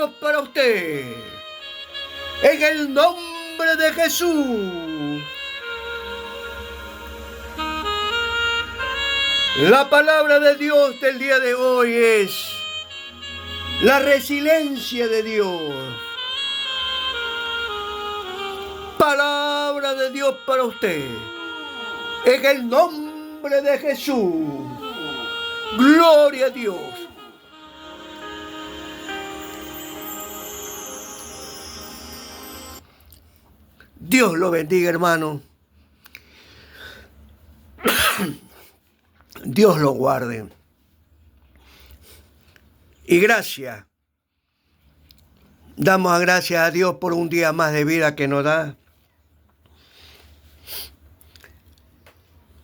Dios para usted. En el nombre de Jesús. La palabra de Dios del día de hoy es la resiliencia de Dios. Palabra de Dios para usted. En el nombre de Jesús. Gloria a Dios. Dios lo bendiga, hermano. Dios lo guarde. Y gracias. Damos gracias a Dios por un día más de vida que nos da.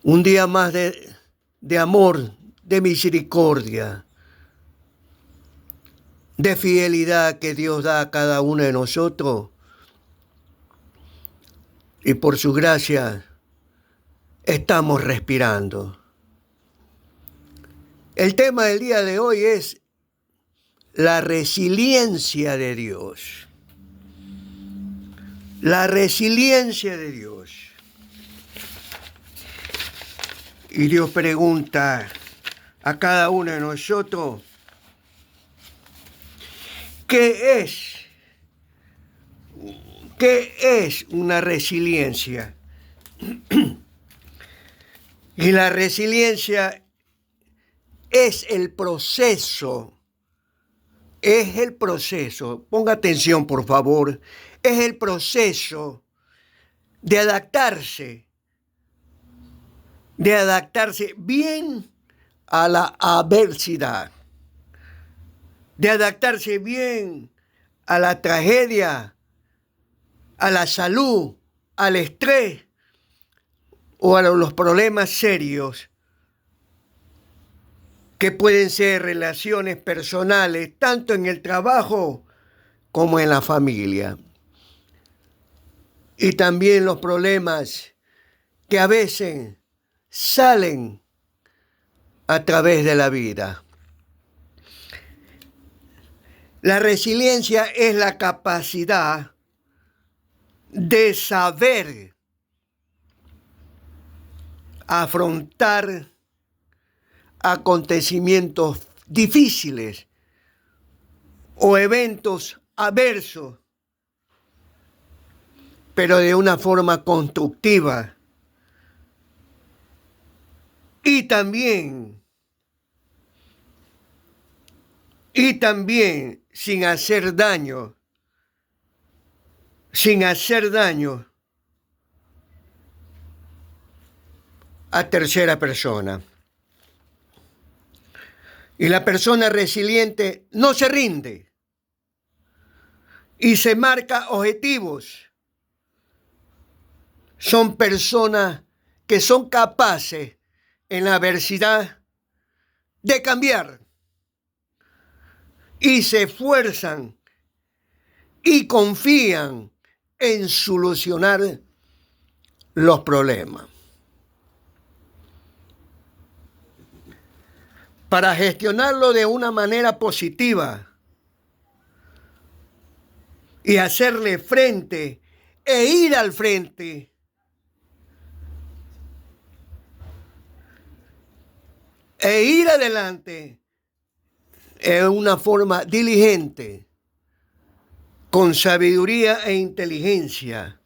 Un día más de amor, de misericordia, de fidelidad que Dios da a cada uno de nosotros. Y por su gracia estamos respirando. El tema del día de hoy es la resiliencia de Dios. La resiliencia de Dios. Y Dios pregunta a cada uno de nosotros, ¿qué es una resiliencia? Y la resiliencia es el proceso, ponga atención por favor, es el proceso de adaptarse bien a la adversidad, de adaptarse bien a la tragedia, a la salud, al estrés o a los problemas serios que pueden ser relaciones personales, tanto en el trabajo como en la familia. Y también los problemas que a veces salen a través de la vida. La resiliencia es la capacidad de saber afrontar acontecimientos difíciles o eventos adversos, pero de una forma constructiva y también sin hacer daño a tercera persona. Y la persona resiliente no se rinde y se marca objetivos. Son personas que son capaces en la adversidad de cambiar y se esfuerzan y confían en solucionar los problemas. Para gestionarlo de una manera positiva y hacerle frente e ir al frente, e ir adelante en una forma diligente, con sabiduría e inteligencia.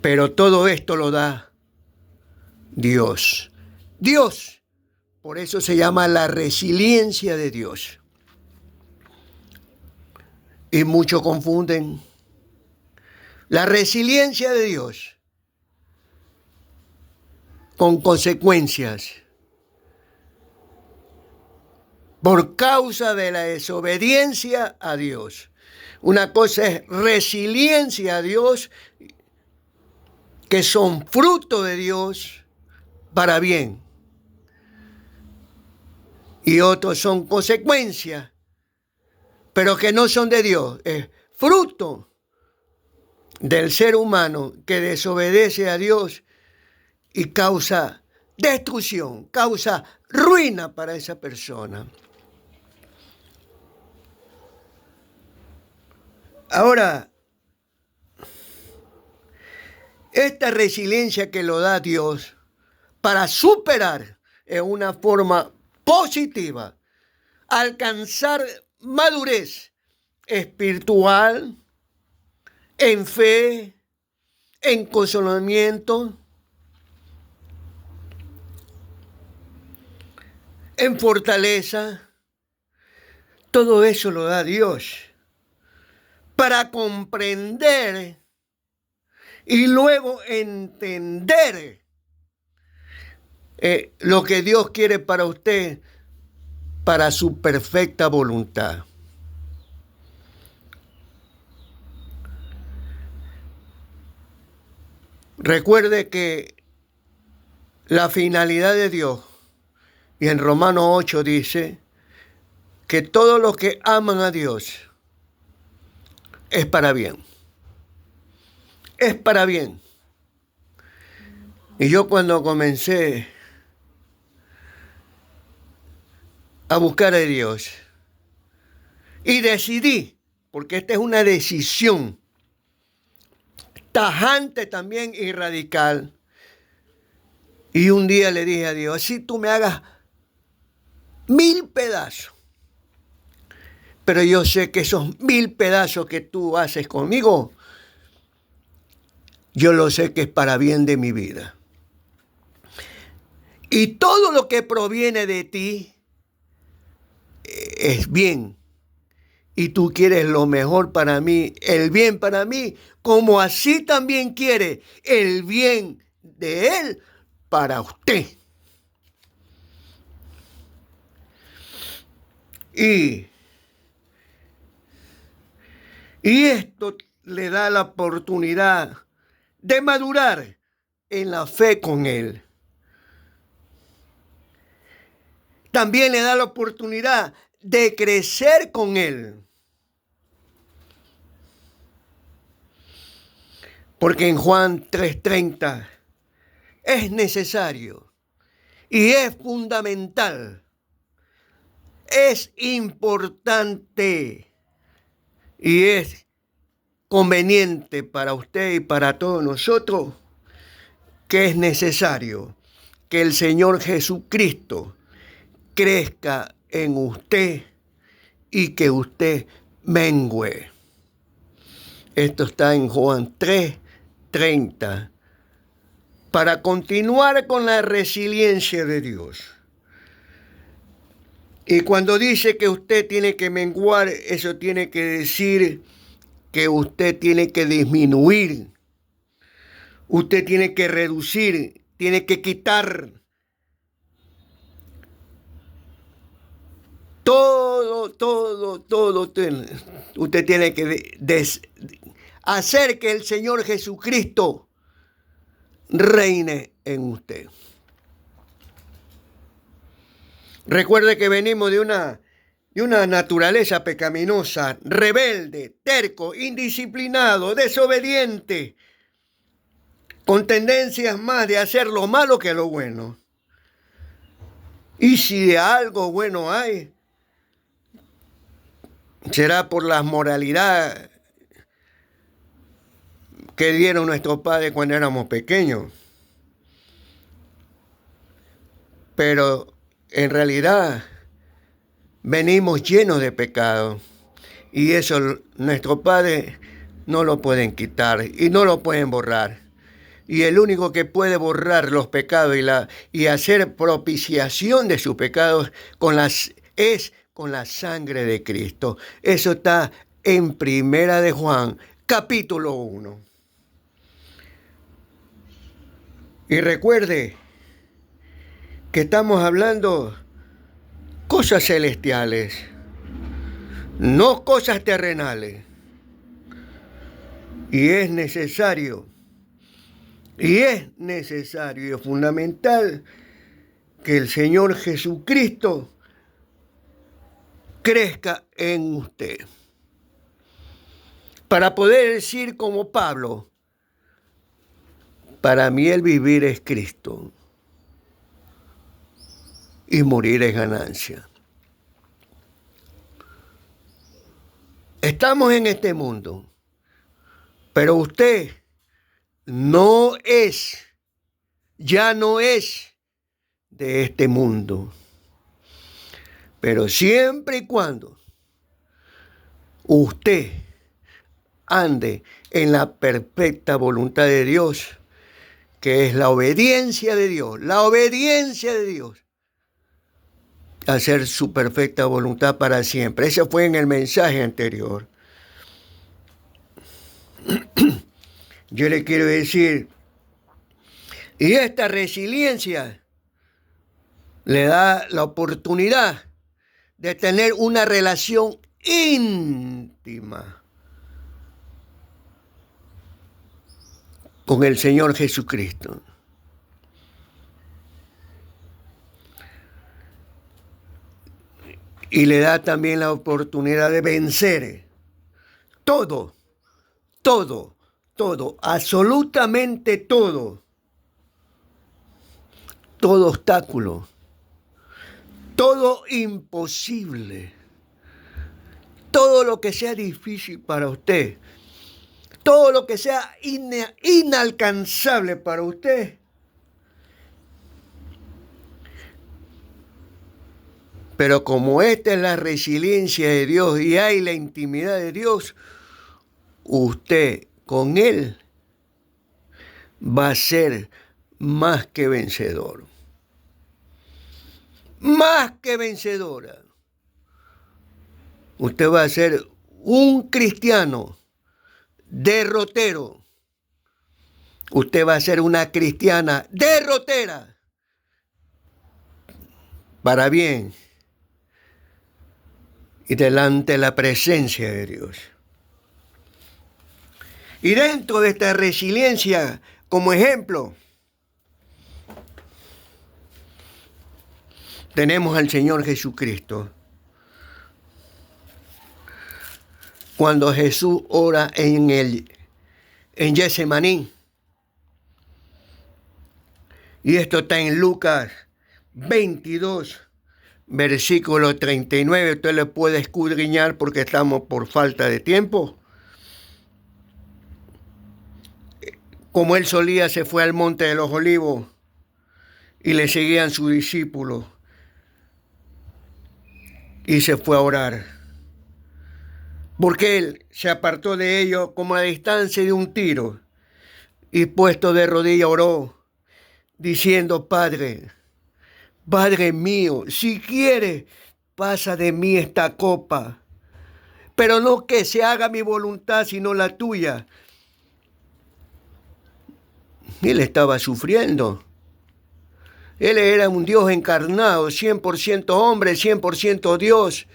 Pero todo esto lo da Dios. Dios, por eso se llama la resiliencia de Dios. Y muchos confunden la resiliencia de Dios con consecuencias por causa de la desobediencia a Dios. Una cosa es resiliencia a Dios, que son fruto de Dios para bien. Y otros son consecuencias, pero que no son de Dios. Es fruto del ser humano que desobedece a Dios y causa destrucción, causa ruina para esa persona. Ahora, esta resiliencia que lo da Dios para superar en una forma positiva, alcanzar madurez espiritual, en fe, en consolamiento, en fortaleza. Todo eso lo da Dios para comprender y luego entender lo que Dios quiere para usted, para su perfecta voluntad. Recuerde que la finalidad de Dios, y en Romanos 8 dice, que todos los que aman a Dios es para bien. Es para bien. Y yo cuando comencé a buscar a Dios y decidí, porque esta es una decisión tajante también y radical, y un día le dije a Dios, si tú me hagas 1000 pedazos, pero yo sé que esos 1000 pedazos que tú haces conmigo, yo lo sé que es para bien de mi vida. Y todo lo que proviene de ti es bien. Y tú quieres lo mejor para mí, el bien para mí, como así también quiere el bien de Él para usted. Y esto le da la oportunidad de madurar en la fe con Él. También le da la oportunidad de crecer con Él. Porque en Juan 3:30 es necesario y es fundamental, es importante y es conveniente para usted y para todos nosotros que es necesario que el Señor Jesucristo crezca en usted y que usted mengüe. Esto está en Juan 3:30. Para continuar con la resiliencia de Dios. Y cuando dice que usted tiene que menguar, eso tiene que decir que usted tiene que disminuir. Usted tiene que reducir, tiene que quitar todo. Usted tiene que hacer que el Señor Jesucristo reine en usted. Recuerde que venimos de una naturaleza pecaminosa, rebelde, terco, indisciplinado, desobediente, con tendencias más de hacer lo malo que lo bueno. Y si de algo bueno hay, será por la moralidad que dieron nuestros padres cuando éramos pequeños. Pero en realidad venimos llenos de pecado y eso nuestros padres no lo pueden quitar y no lo pueden borrar. Y el único que puede borrar los pecados y hacer propiciación de sus pecados es con la sangre de Cristo. Eso está en Primera de Juan, capítulo 1. Y recuerde que estamos hablando cosas celestiales, no cosas terrenales. Y es necesario y es fundamental que el Señor Jesucristo crezca en usted. Para poder decir como Pablo, para mí el vivir es Cristo y morir es ganancia. Estamos en este mundo, pero usted no es, ya no es de este mundo. Pero siempre y cuando usted ande en la perfecta voluntad de Dios, que es la obediencia de Dios, hacer su perfecta voluntad para siempre. Ese fue en el mensaje anterior. Yo le quiero decir, y esta resiliencia le da la oportunidad de tener una relación íntima con el Señor Jesucristo. Y le da también la oportunidad de vencer todo, absolutamente todo obstáculo, todo imposible, todo lo que sea difícil para usted, todo lo que sea inalcanzable para usted. Pero como esta es la resiliencia de Dios y hay la intimidad de Dios, usted con Él va a ser más que vencedor. Más que vencedora. Usted va a ser un cristiano derrotero. Usted va a ser una cristiana derrotera. Para bien. Y delante de la presencia de Dios. Y dentro de esta resiliencia, como ejemplo, tenemos al Señor Jesucristo. Cuando Jesús ora en Getsemaní. Y esto está en Lucas 22, versículo 39. Usted le puede escudriñar porque estamos por falta de tiempo. Como él solía, se fue al monte de los Olivos y le seguían sus discípulos. Y se fue a orar. Porque él se apartó de ellos como a distancia de un tiro. Y puesto de rodillas oró, diciendo: Padre mío, si quieres, pasa de mí esta copa. Pero no que se haga mi voluntad, sino la tuya. Él estaba sufriendo. Él era un Dios encarnado, 100% hombre, 100% Dios.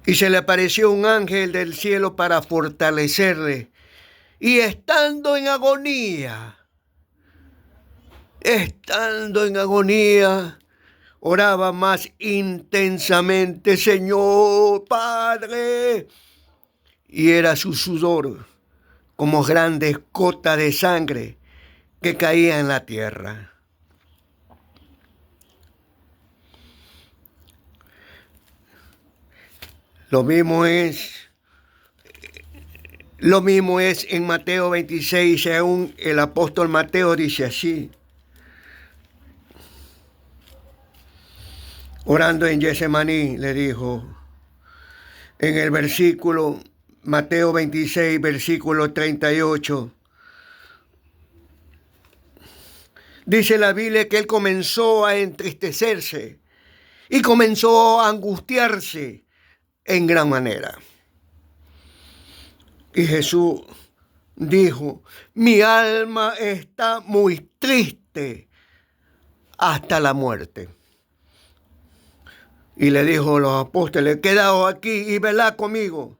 Y se le apareció un ángel del cielo para fortalecerle. Y estando en agonía, oraba más intensamente: Señor, Padre. Y era su sudor como grandes gotas de sangre que caían en la tierra. Lo mismo es en Mateo 26, según el apóstol Mateo dice así. Orando en Getsemaní, le dijo, en el versículo, Mateo 26, versículo 38, dice la Biblia que él comenzó a entristecerse y comenzó a angustiarse en gran manera. Y Jesús dijo: mi alma está muy triste hasta la muerte. Y le dijo a los apóstoles: quedaos aquí y velad conmigo.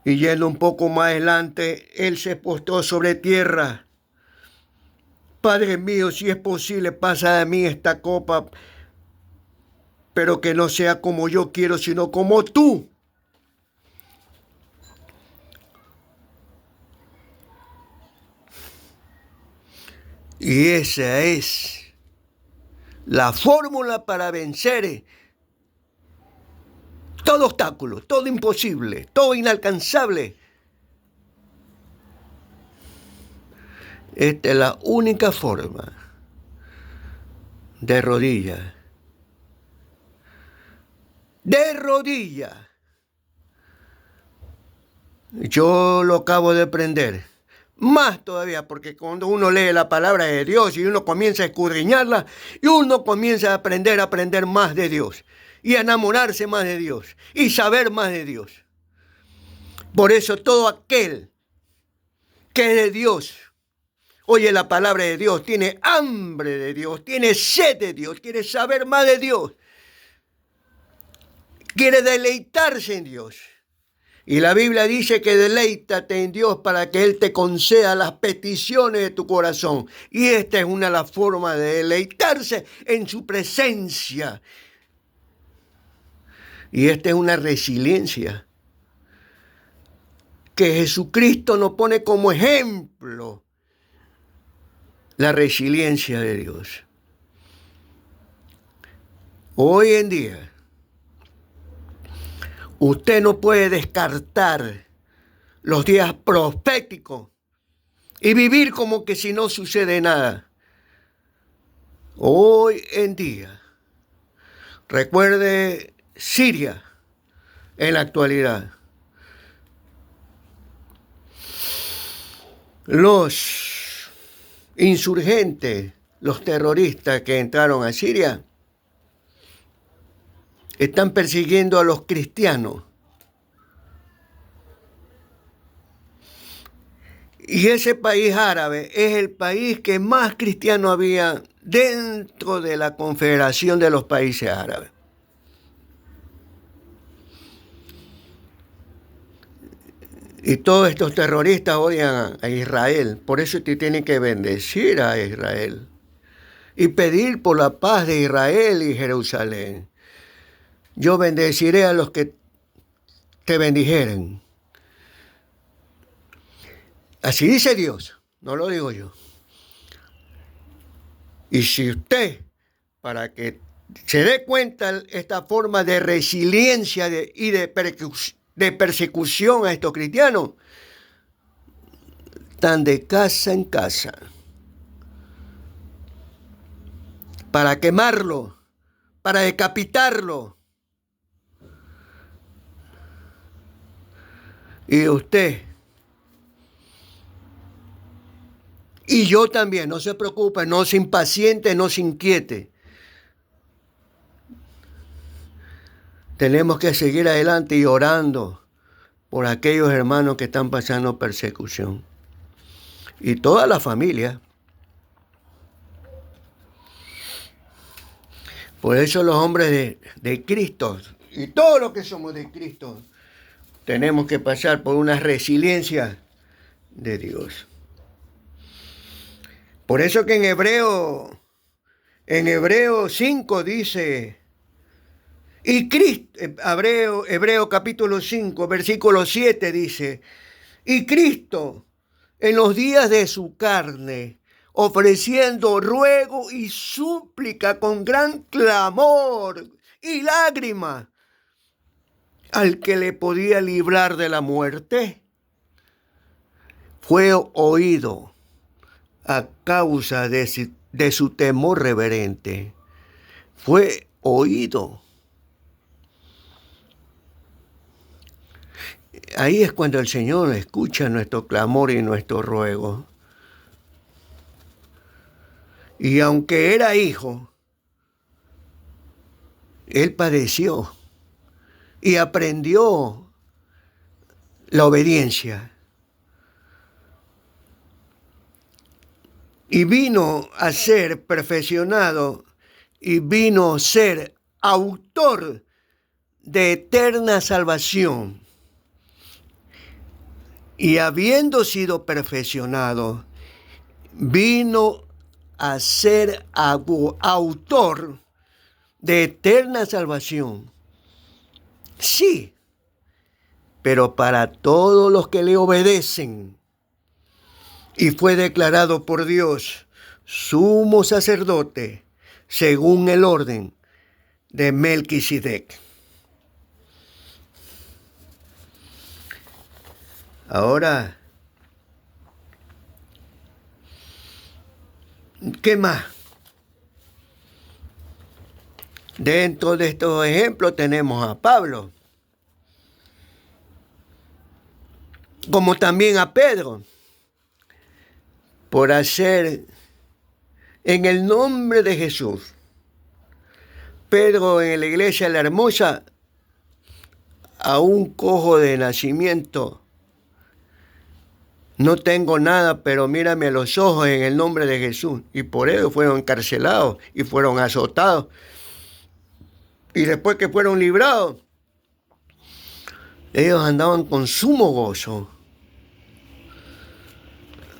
Y yendo un poco más adelante, él se postró sobre tierra. Padre mío, si es posible, pasa de mí esta copa, pero que no sea como yo quiero, sino como tú. Y esa es la fórmula para vencer todo obstáculo, todo imposible, todo inalcanzable. Esta es la única forma de rodillas. De rodillas. Yo lo acabo de aprender. Más todavía, porque cuando uno lee la palabra de Dios y uno comienza a escudriñarla, y uno comienza a aprender más de Dios, y a enamorarse más de Dios, y saber más de Dios. Por eso todo aquel que es de Dios, oye la palabra de Dios, tiene hambre de Dios, tiene sed de Dios, quiere saber más de Dios, quiere deleitarse en Dios. Y la Biblia dice que deleítate en Dios para que Él te conceda las peticiones de tu corazón. Y esta es una de las formas de deleitarse en su presencia. Y esta es una resiliencia que Jesucristo nos pone como ejemplo. La resiliencia de Dios. Hoy en día, usted no puede descartar los días proféticos y vivir como que si no sucede nada. Hoy en día, recuerde Siria en la actualidad. Los insurgentes, los terroristas que entraron a Siria, están persiguiendo a los cristianos. Y ese país árabe es el país que más cristianos había dentro de la Confederación de los Países Árabes. Y todos estos terroristas odian a Israel. Por eso te tienen que bendecir a Israel y pedir por la paz de Israel y Jerusalén. Yo bendeciré a los que te bendijeren. Así dice Dios, no lo digo yo. Y si usted, para que se dé cuenta esta forma de resiliencia y de persecución a estos cristianos, están de casa en casa para quemarlo, para decapitarlo. Y usted y yo también, no se preocupe, no se impaciente, no se inquiete. Tenemos que seguir adelante y orando por aquellos hermanos que están pasando persecución. Y toda la familia. Por eso los hombres de Cristo y todos los que somos de Cristo tenemos que pasar por una resiliencia de Dios. Por eso que en Hebreo 5 dice, y Cristo, Hebreo capítulo 5, versículo 7 dice, y Cristo en los días de su carne, ofreciendo ruego y súplica con gran clamor y lágrima al que le podía librar de la muerte, fue oído a causa de su temor reverente. Fue oído. Ahí es cuando el Señor escucha nuestro clamor y nuestro ruego. Y aunque era hijo, Él padeció y aprendió la obediencia. Y vino a ser perfeccionado y vino a ser autor de eterna salvación. Y habiendo sido perfeccionado, vino a ser autor de eterna salvación. Sí, pero para todos los que le obedecen. Y fue declarado por Dios sumo sacerdote según el orden de Melquisedec. Ahora, ¿qué más? Dentro de estos ejemplos tenemos a Pablo, como también a Pedro, por hacer en el nombre de Jesús. Pedro en la iglesia La Hermosa, a un cojo de nacimiento: no tengo nada, pero mírame a los ojos en el nombre de Jesús. Y por eso fueron encarcelados y fueron azotados. Y después que fueron librados, ellos andaban con sumo gozo.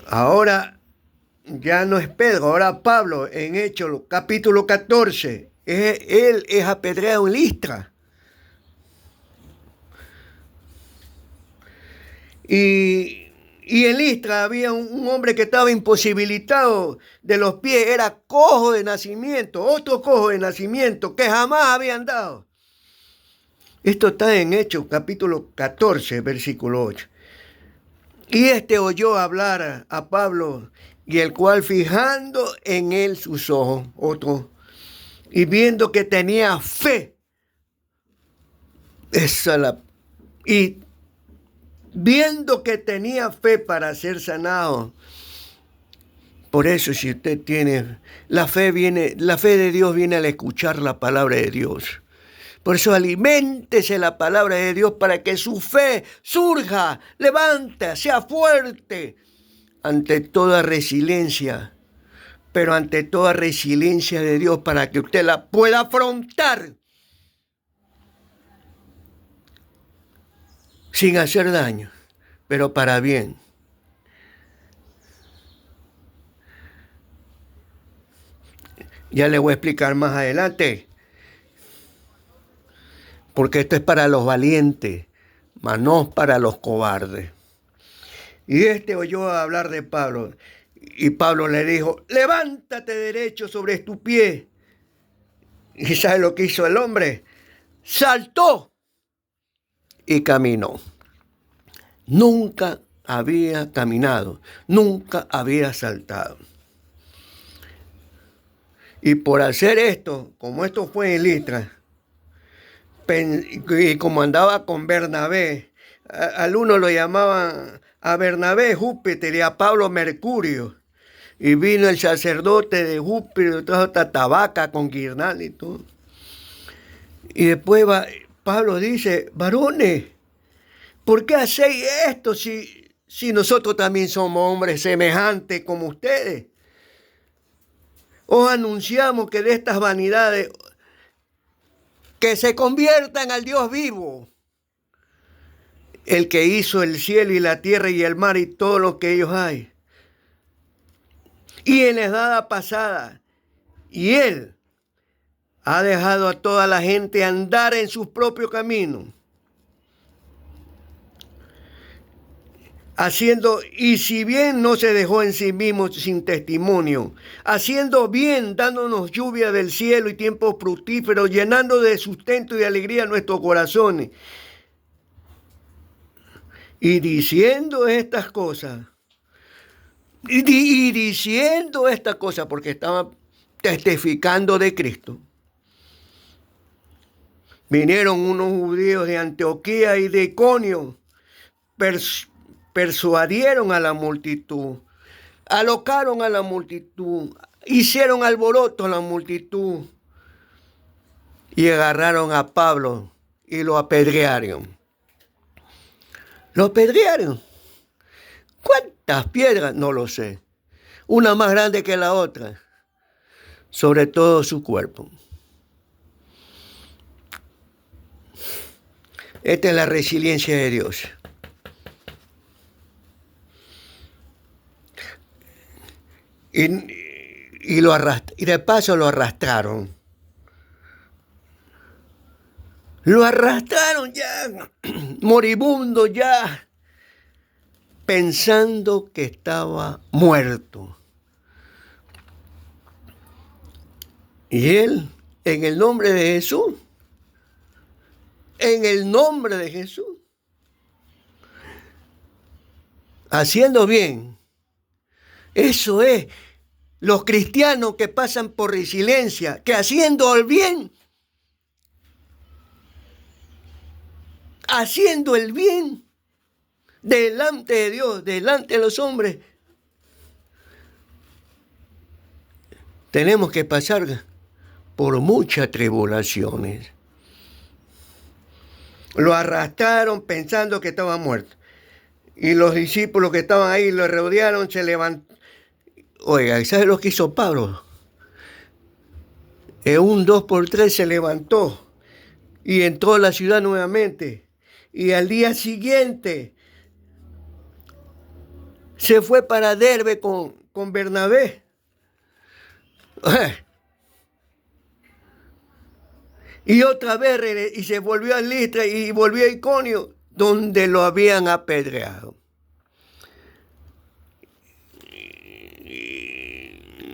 Ahora ya no es Pedro, ahora Pablo en Hechos capítulo 14. Él es apedreado en Listra. Y en Listra había un hombre que estaba imposibilitado de los pies, era cojo de nacimiento, otro cojo de nacimiento que jamás había andado. Esto está en Hechos capítulo 14, versículo 8. Y oyó hablar a Pablo, y el cual, fijando en él sus ojos, otro, y viendo que tenía fe, viendo que tenía fe para ser sanado. Por eso, si usted tiene la fe de Dios viene al escuchar la palabra de Dios. Por eso aliméntese la palabra de Dios para que su fe surja, levante, sea fuerte ante toda resiliencia. Pero ante toda resiliencia de Dios, para que usted la pueda afrontar sin hacer daño, pero para bien. Ya le voy a explicar más adelante, porque esto es para los valientes, mas no para los cobardes. Y oyó hablar de Pablo, y Pablo le dijo: levántate derecho sobre tu pie. ¿Y sabe lo que hizo el hombre? Saltó y caminó. Nunca había caminado, nunca había saltado. Y por hacer esto, como esto fue en Listra, y como andaba con Bernabé, al uno lo llamaban a Bernabé Júpiter y a Pablo Mercurio. Y vino el sacerdote de Júpiter, trajo esta tabaca con guirnalda y todo. Y después Pablo dice: varones, ¿por qué hacéis esto si nosotros también somos hombres semejantes como ustedes? Os anunciamos que de estas vanidades, que se conviertan al Dios vivo, el que hizo el cielo y la tierra y el mar y todo lo que ellos hay. Y en la edad pasada, y Él ha dejado a toda la gente andar en sus propios caminos, y si bien no se dejó en sí mismo sin testimonio, haciendo bien, dándonos lluvia del cielo y tiempos fructíferos, llenando de sustento y de alegría nuestros corazones. Y diciendo estas cosas, porque estaban testificando de Cristo, vinieron unos judíos de Antioquía y de Iconio, persuadieron a la multitud, alocaron a la multitud, hicieron alboroto a la multitud y agarraron a Pablo y lo apedrearon. ¿Lo apedrearon? ¿Cuántas piedras? No lo sé. Una más grande que la otra, sobre todo su cuerpo. Esta es la resiliencia de Dios. Y de paso lo arrastraron. Lo arrastraron ya, moribundo ya, pensando que estaba muerto. Y él, en el nombre de Jesús, haciendo bien. Eso es los cristianos que pasan por resiliencia, que haciendo el bien, delante de Dios, delante de los hombres, tenemos que pasar por muchas tribulaciones. Lo arrastraron pensando que estaba muerto. Y los discípulos que estaban ahí lo rodearon, se levantó. Oiga, ¿sabes lo que hizo Pablo? En un 2x3 se levantó y entró a la ciudad nuevamente. Y al día siguiente se fue para Derbe con Bernabé. Y otra vez y se volvió a Listra y volvió a Iconio, donde lo habían apedreado.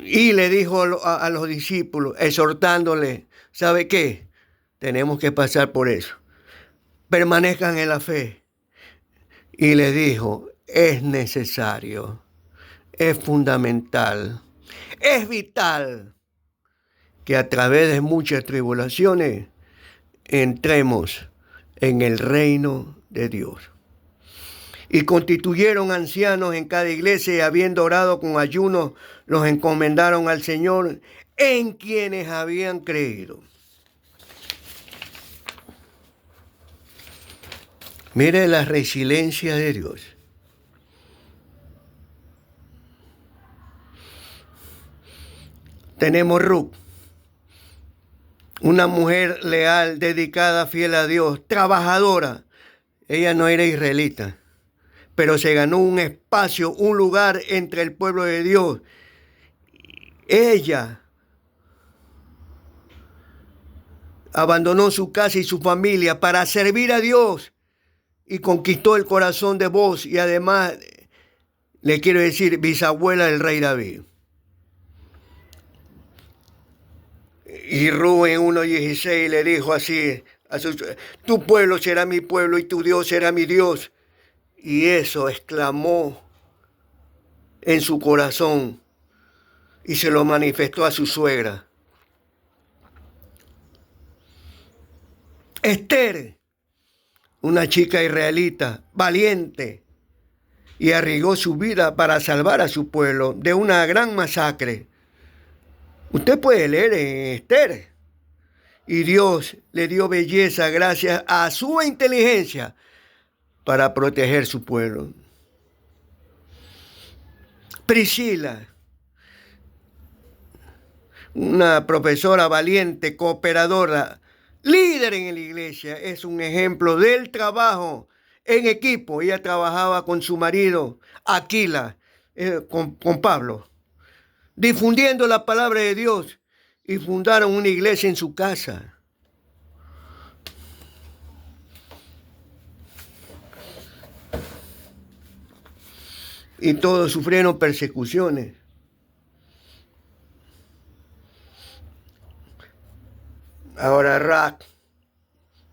Y le dijo a los discípulos, exhortándole, ¿sabe qué? Tenemos que pasar por eso. Permanezcan en la fe. Y le dijo, es necesario, es fundamental, es vital que a través de muchas tribulaciones entremos en el reino de Dios. Y constituyeron ancianos en cada iglesia y habiendo orado con ayuno, los encomendaron al Señor en quienes habían creído. Mire la resiliencia de Dios. Tenemos Ruth, una mujer leal, dedicada, fiel a Dios, trabajadora. Ella no era israelita, pero se ganó un espacio, un lugar entre el pueblo de Dios. Ella abandonó su casa y su familia para servir a Dios y conquistó el corazón de Booz y además, le quiero decir, bisabuela del rey David. Y Rubén 1:16 le dijo así, tu pueblo será mi pueblo y tu Dios será mi Dios. Y eso exclamó en su corazón y se lo manifestó a su suegra. Esther, una chica israelita, valiente, y arriesgó su vida para salvar a su pueblo de una gran masacre. Usted puede leer en Esther. Y Dios le dio belleza gracias a su inteligencia para proteger su pueblo. Priscila, una profesora valiente, cooperadora, líder en la iglesia, es un ejemplo del trabajo en equipo. Ella trabajaba con su marido, Aquila, con Pablo, difundiendo la palabra de Dios, y fundaron una iglesia en su casa. Y todos sufrieron persecuciones. Ahora Rac,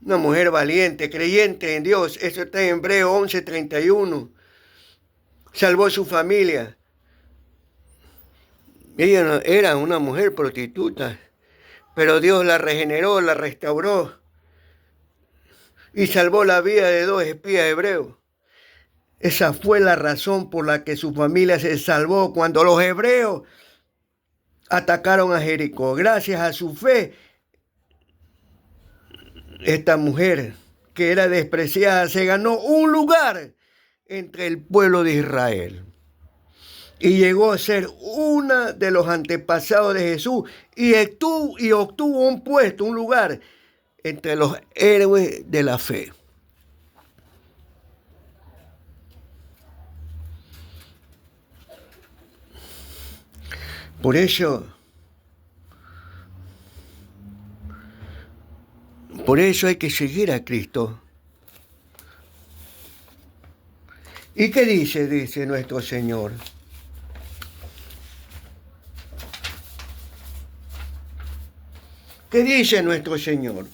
una mujer valiente, creyente en Dios, eso está en Hebreos 11:31. Salvó su familia. Ella era una mujer prostituta, pero Dios la regeneró, la restauró y salvó la vida de 2 espías hebreos. Esa fue la razón por la que su familia se salvó cuando los hebreos atacaron a Jericó. Gracias a su fe, esta mujer que era despreciada se ganó un lugar entre el pueblo de Israel. Y llegó a ser una de los antepasados de Jesús y obtuvo un puesto, un lugar entre los héroes de la fe. Por eso hay que seguir a Cristo. ¿Y qué dice? Dice nuestro Señor. ¿Qué dice nuestro Señor?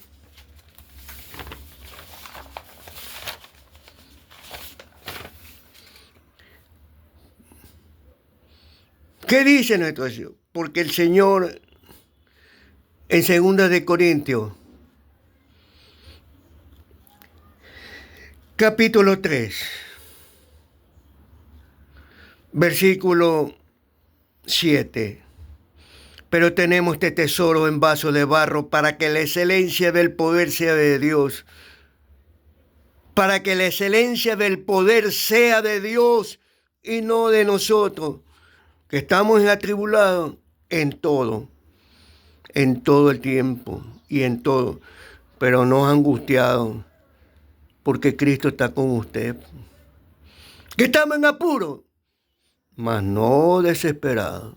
¿Qué dice nuestro Señor? Porque el Señor en 2 Corintios, capítulo 3, versículo 7. Pero tenemos este tesoro en vaso de barro para que la excelencia del poder sea de Dios. Para que la excelencia del poder sea de Dios y no de nosotros, que estamos atribulados en todo el tiempo y en todo, pero no angustiados, porque Cristo está con usted. Que estamos en apuro, mas no desesperados,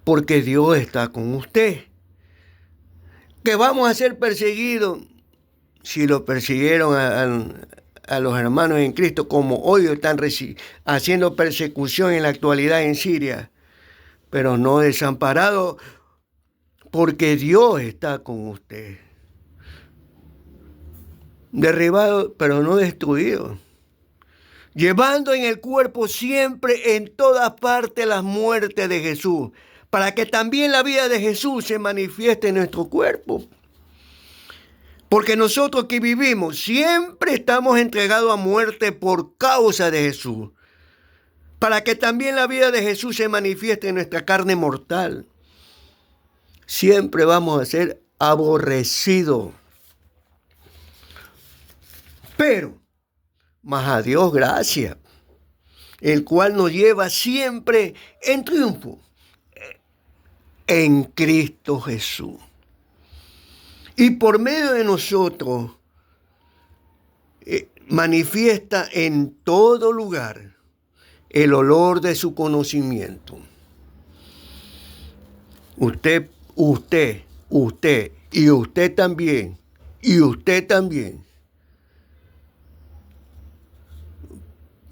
porque Dios está con usted. Que vamos a ser perseguidos, si lo persiguieron a los hermanos en Cristo, como hoy están haciendo persecución en la actualidad en Siria, pero no desamparados, porque Dios está con usted. Derribado, pero no destruido. Llevando en el cuerpo siempre en todas partes las muertes de Jesús, para que también la vida de Jesús se manifieste en nuestro cuerpo. Porque nosotros que vivimos siempre estamos entregados a muerte por causa de Jesús, para que también la vida de Jesús se manifieste en nuestra carne mortal. Siempre vamos a ser aborrecidos. Pero, mas a Dios gracias, el cual nos lleva siempre en triunfo en Cristo Jesús. Y por medio de nosotros manifiesta en todo lugar el olor de su conocimiento. Usted y usted también,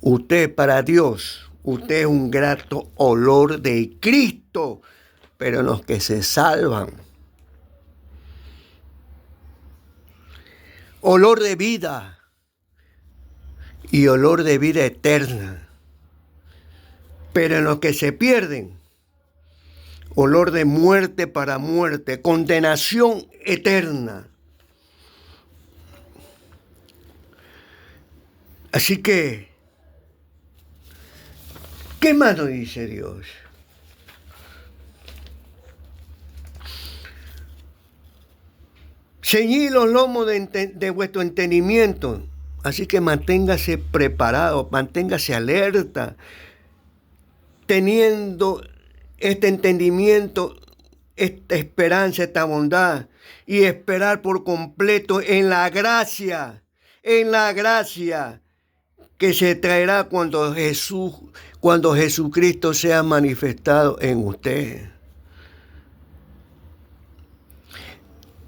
Usted para Dios, usted es un grato olor de Cristo, pero en los que se salvan. Olor de vida y olor de vida eterna. Pero en los que se pierden, olor de muerte para muerte, condenación eterna. Así que, ¿qué más nos dice Dios? Ceñid los lomos de vuestro entendimiento. Así que manténgase preparado, manténgase alerta, teniendo este entendimiento, esta esperanza, esta bondad, y esperar por completo en la gracia que se traerá cuando Jesucristo sea manifestado en usted.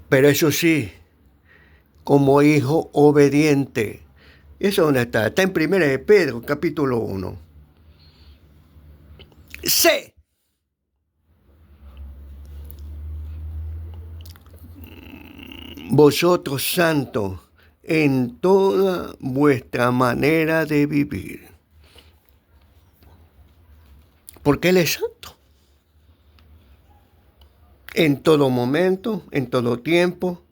Pero eso sí, como hijo obediente. ¿Eso dónde está? Está en 1 de Pedro, capítulo 1. Sé vosotros santos en toda vuestra manera de vivir. Porque Él es santo. En todo momento, en todo tiempo.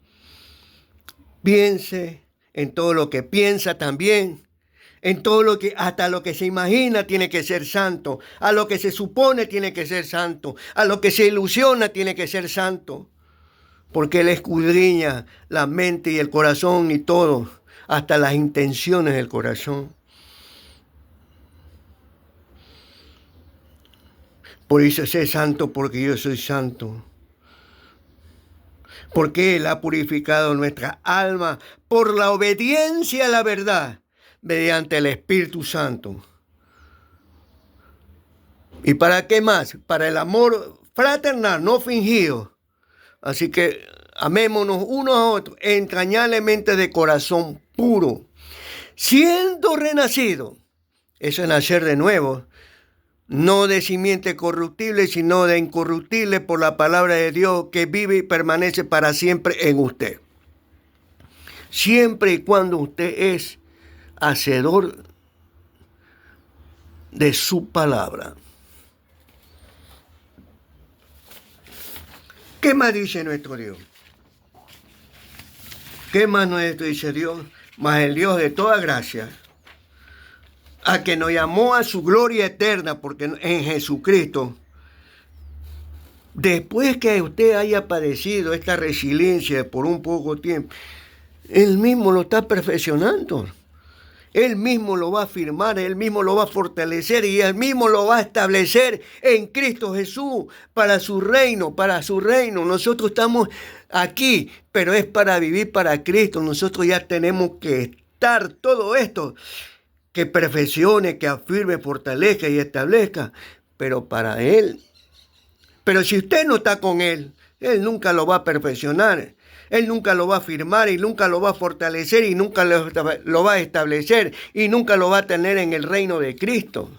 Piense en todo lo que piensa también. En todo lo que, hasta lo que se imagina tiene que ser santo. A lo que se supone tiene que ser santo. A lo que se ilusiona tiene que ser santo. Porque Él escudriña la mente y el corazón y todo, hasta las intenciones del corazón. Por eso sé santo, porque yo soy santo. Porque Él ha purificado nuestra alma por la obediencia a la verdad, mediante el Espíritu Santo. ¿Y para qué más? Para el amor fraternal, no fingido. Así que amémonos unos a otros entrañablemente de corazón puro, siendo renacido. Eso es nacer de nuevo, no de simiente corruptible, sino de incorruptible por la palabra de Dios que vive y permanece para siempre en usted. Siempre y cuando usted es hacedor de su palabra. ¿Qué más dice nuestro Dios? ¿Qué más nuestro dice Dios? Mas el Dios de toda gracia, a que nos llamó a su gloria eterna, porque en Jesucristo, después que usted haya padecido esta resiliencia por un poco tiempo, Él mismo lo está perfeccionando. Él mismo lo va a firmar, Él mismo lo va a fortalecer y Él mismo lo va a establecer en Cristo Jesús para su reino, para su reino. Nosotros estamos aquí, pero es para vivir para Cristo. Nosotros ya tenemos que estar todo esto, que perfeccione, que afirme, fortalezca y establezca, pero para Él. Pero si usted no está con Él, Él nunca lo va a perfeccionar. Él nunca lo va a firmar y nunca lo va a fortalecer y nunca lo va a establecer y nunca lo va a tener en el reino de Cristo.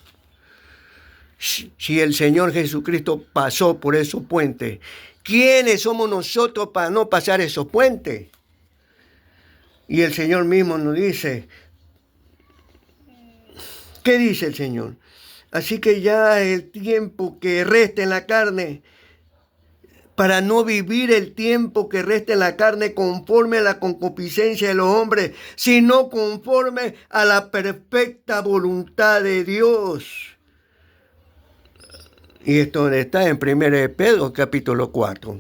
Si el Señor Jesucristo pasó por esos puentes, ¿quiénes somos nosotros para no pasar esos puentes? Y el Señor mismo nos dice, ¿qué dice el Señor? Así que ya el tiempo que resta en la carne, para no vivir el tiempo que resta en la carne conforme a la concupiscencia de los hombres, sino conforme a la perfecta voluntad de Dios. Y esto está en 1 de Pedro, capítulo 4.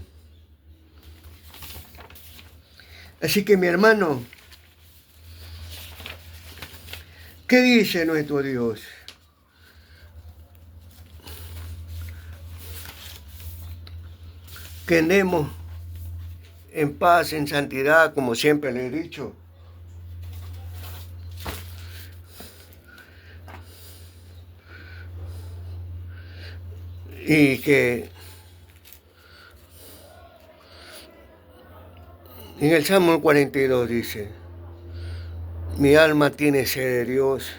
Así que mi hermano, ¿qué dice nuestro Dios? Que andemos en paz, en santidad, como siempre le he dicho. Y que en el Salmo 42 dice, mi alma tiene sed de Dios,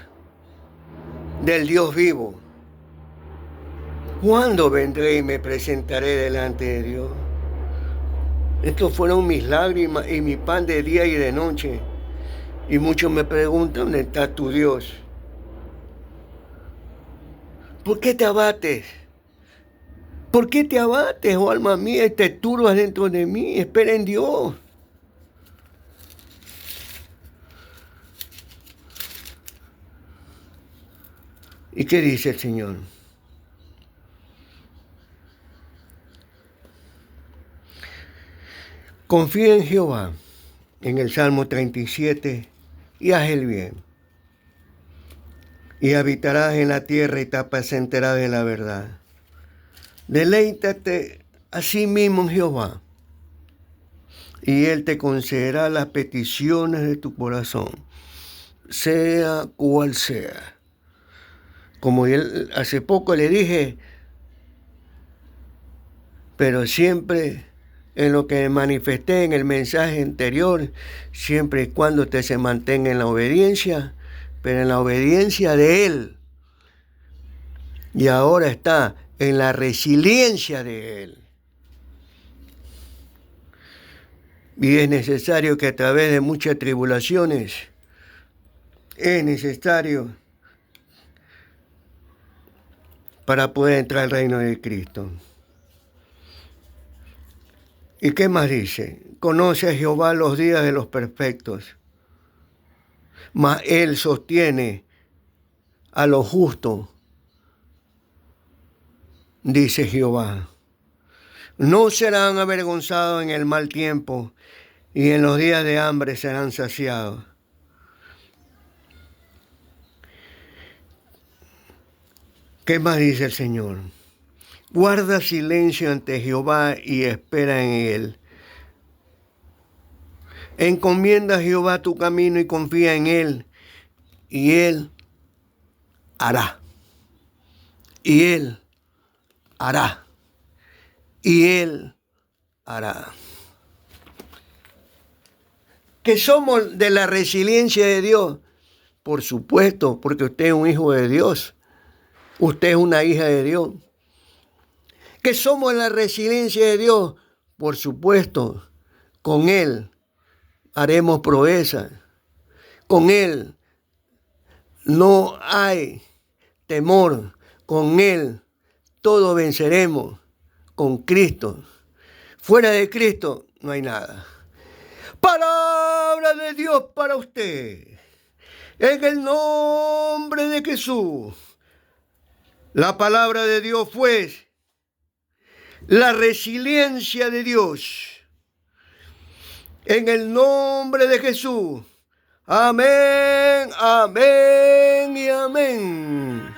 del Dios vivo. ¿Cuándo vendré y me presentaré delante de Dios? Estos fueron mis lágrimas y mi pan de día y de noche. Y muchos me preguntan, ¿dónde está tu Dios? ¿Por qué te abates? ¿Por qué te abates, oh alma mía, y te turbas dentro de mí? Espera en Dios. ¿Y qué dice el Señor? Confía en Jehová, en el Salmo 37, y haz el bien. Y habitarás en la tierra y te apacentarás de la verdad. Deleítate a sí mismo en Jehová, y Él te concederá las peticiones de tu corazón, sea cual sea. Como él, hace poco le dije, pero siempre en lo que manifesté en el mensaje anterior, siempre y cuando usted se mantenga en la obediencia, pero en la obediencia de Él. Y ahora está en la resiliencia de Él. Y es necesario que a través de muchas tribulaciones, es necesario para poder entrar al reino de Cristo. ¿Y qué más dice? Conoce a Jehová los días de los perfectos, mas Él sostiene a los justos, dice Jehová. No serán avergonzados en el mal tiempo, y en los días de hambre serán saciados. ¿Qué más dice el Señor? Guarda silencio ante Jehová y espera en Él. Encomienda a Jehová tu camino y confía en Él, y Él hará. Y Él hará. Y Él hará. ¿Que somos de la resiliencia de Dios? Por supuesto, porque usted es un hijo de Dios. Usted es una hija de Dios. ¿Que somos de la resiliencia de Dios? Por supuesto, con Él haremos proezas. Con Él no hay temor. Con Él todo venceremos. Con Cristo. Fuera de Cristo no hay nada. Palabra de Dios para usted. En el nombre de Jesús. La palabra de Dios fue la resiliencia de Dios. En el nombre de Jesús. Amén, amén y amén.